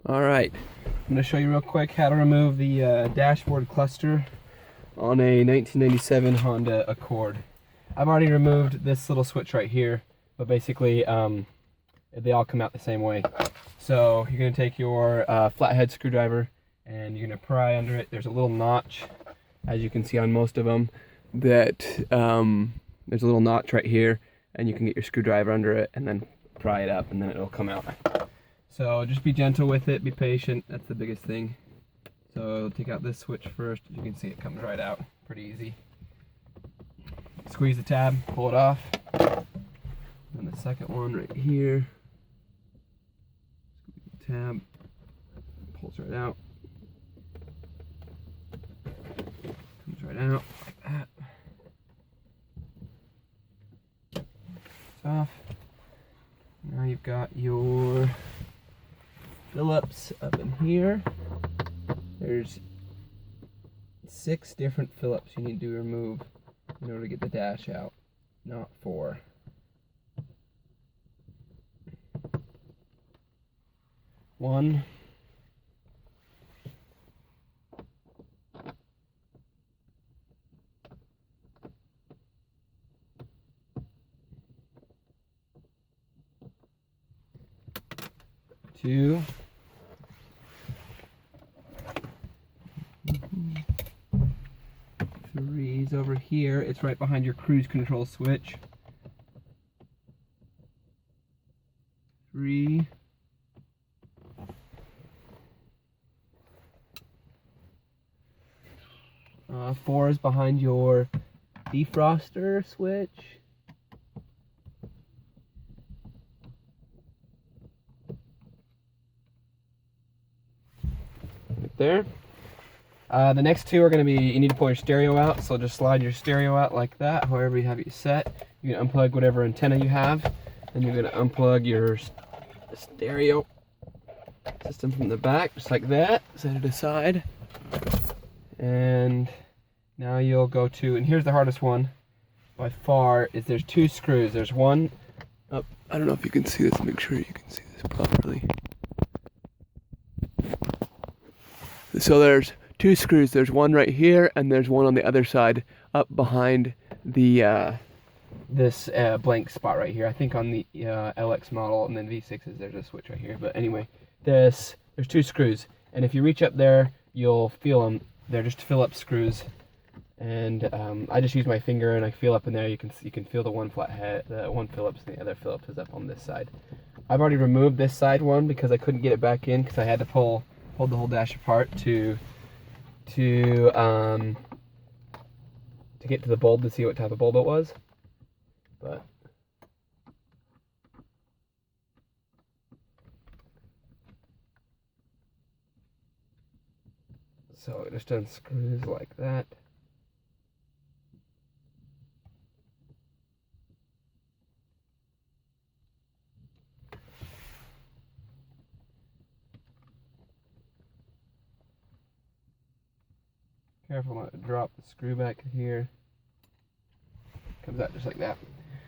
All right, I'm going to show you real quick how to remove the dashboard cluster on a 1997 Honda Accord. I've already removed this little switch right here, but basically they all come out the same way. So you're going to take your flathead screwdriver and you're going to pry under it. There's a little notch, as you can see on most of them, that there's a little notch right here, and you can get your screwdriver under it and then pry it up and then it'll come out. So just be gentle with it, be patient, that's the biggest thing. So take out this switch first. You can see it comes right out, pretty easy. Squeeze the tab, pull it off. And the second one right here. Squeeze the tab, pulls right out. Comes right out like that. It's off. Now you've got your Phillips up in here. There's 6 different Phillips you need to remove in order to get the dash out, not 4. One. Two. 3's over here. It's right behind your cruise control switch. 3. 4 is behind your defroster switch. Right there. The next 2 are going to be, you need to pull your stereo out, so just slide your stereo out like that, however you have it set. You're going to unplug whatever antenna you have, and you're going to unplug your stereo system from the back, just like that. Set it aside. And now you'll go to, and here's the hardest one by far, is there's 2 screws. There's one up, I don't know if you can see this, make sure you can see this properly. So there's 2 screws. There's one right here, and there's one on the other side, up behind the this blank spot right here. I think on the LX model and then V6s, there's a switch right here. But anyway, there's 2 screws, and if you reach up there, you'll feel them. They're just Phillips screws, and I just use my finger and I feel up in there. You can feel the one flathead, the one Phillips, and the other Phillips is up on this side. I've already removed this side one because I couldn't get it back in because I had to pull the whole dash apart to get to the bulb to see what type of bulb it was. But so it just unscrews like that. Careful not to drop the screw back here. Comes out just like that.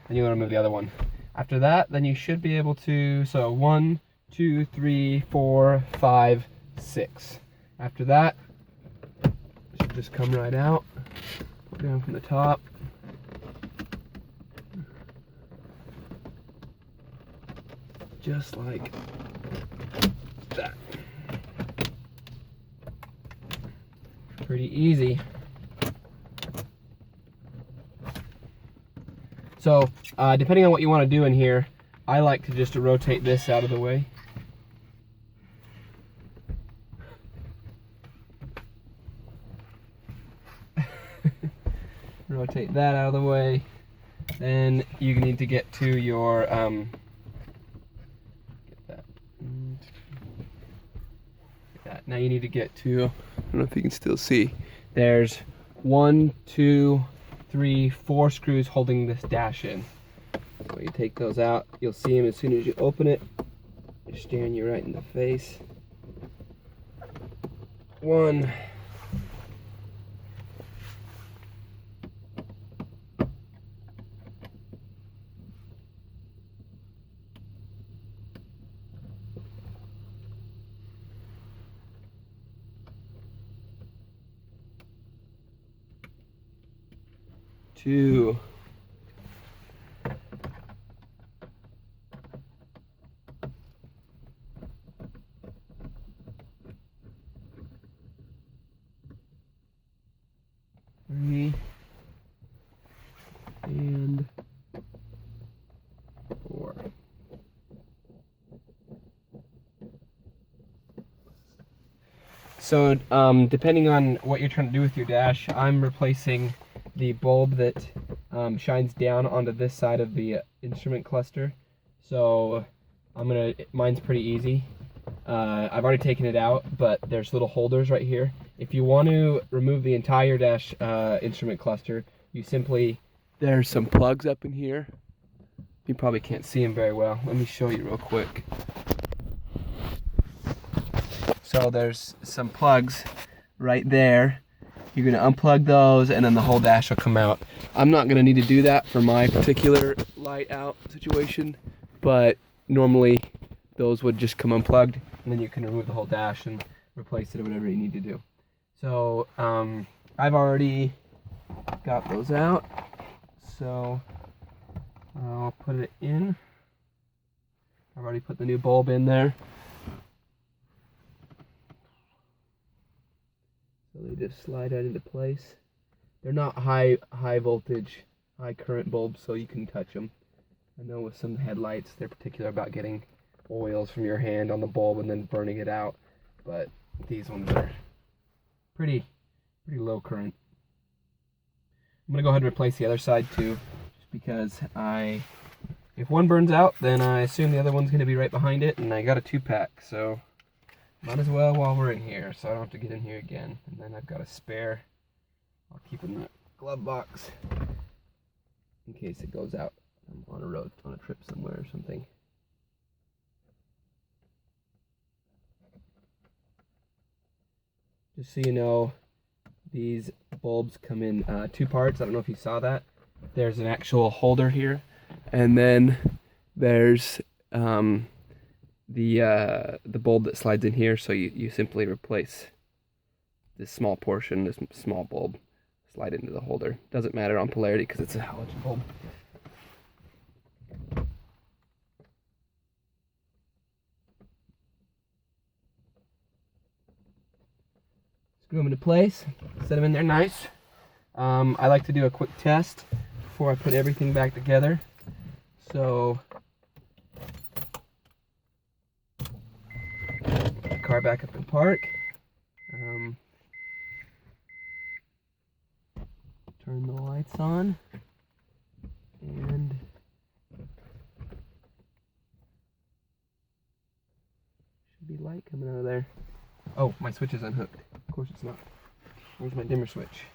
And you'll remove the other one. After that, then you should be able to, so 1, 2, 3, 4, 5, 6. After that, it should just come right out. Put down from the top. Just like that. Pretty easy. So, depending on what you want to do in here, I like to just rotate this out of the way. Rotate that out of the way. Then you need to get to your, now you need to get to, I don't know if you can still see, there's 1, 2, 3, 4 screws holding this dash in. So you take those out, you'll see them as soon as you open it. They're staring you right in the face. 1, 2. Three and 4. So depending on what you're trying to do with your dash, I'm replacing the bulb that shines down onto this side of the instrument cluster. So mine's pretty easy. I've already taken it out, but there's little holders right here. If you want to remove the entire dash instrument cluster, you simply, there's some plugs up in here. You probably can't see them very well. Let me show you real quick. So there's some plugs right there. You're gonna unplug those and then the whole dash will come out. I'm not gonna need to do that for my particular light out situation, but normally those would just come unplugged and then you can remove the whole dash and replace it or whatever you need to do. So I've already got those out. So I'll put it in. I've already put the new bulb in there. So they just slide that into place. They're not high voltage, high current bulbs, so you can touch them. I know with some headlights, they're particular about getting oils from your hand on the bulb and then burning it out. But these ones are pretty low current. I'm gonna go ahead and replace the other side too, just because if one burns out, then I assume the other one's gonna be right behind it, and I got a 2-pack, so might as well while we're in here, so I don't have to get in here again. And then I've got a spare. I'll keep in the glove box in case it goes out. I'm on a trip somewhere or something. Just so you know, these bulbs come in 2 parts. I don't know if you saw that. There's an actual holder here, and then there's the bulb that slides in here. So you simply replace this small portion, this small bulb, slide into the holder. Doesn't matter on polarity because it's a halogen bulb. Screw them into place, set them in there nice. I like to do a quick test before I put everything back together. So, put the car back up in park. Turn the lights on, and should be light coming out of there. Oh, my switch is unhooked. Of course it's not. Where's my dimmer switch?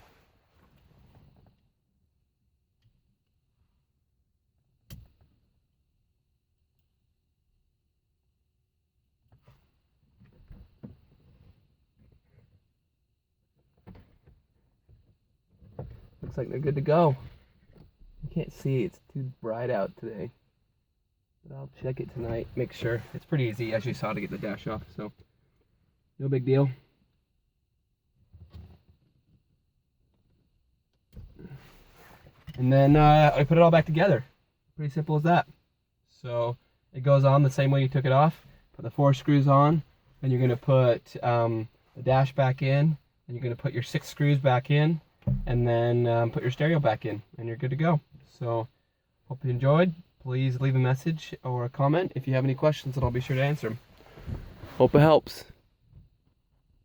Looks like they're good to go. You can't see, it's too bright out today. But I'll check it tonight, make sure. It's pretty easy, as you saw, to get the dash off, so no big deal. And then I put it all back together. Pretty simple as that. So it goes on the same way you took it off. Put the 4 screws on, then you're gonna put the dash back in, and you're gonna put your 6 screws back in, and then put your stereo back in, and you're good to go. So hope you enjoyed. Please leave a message or a comment if you have any questions, and I'll be sure to answer them. Hope it helps.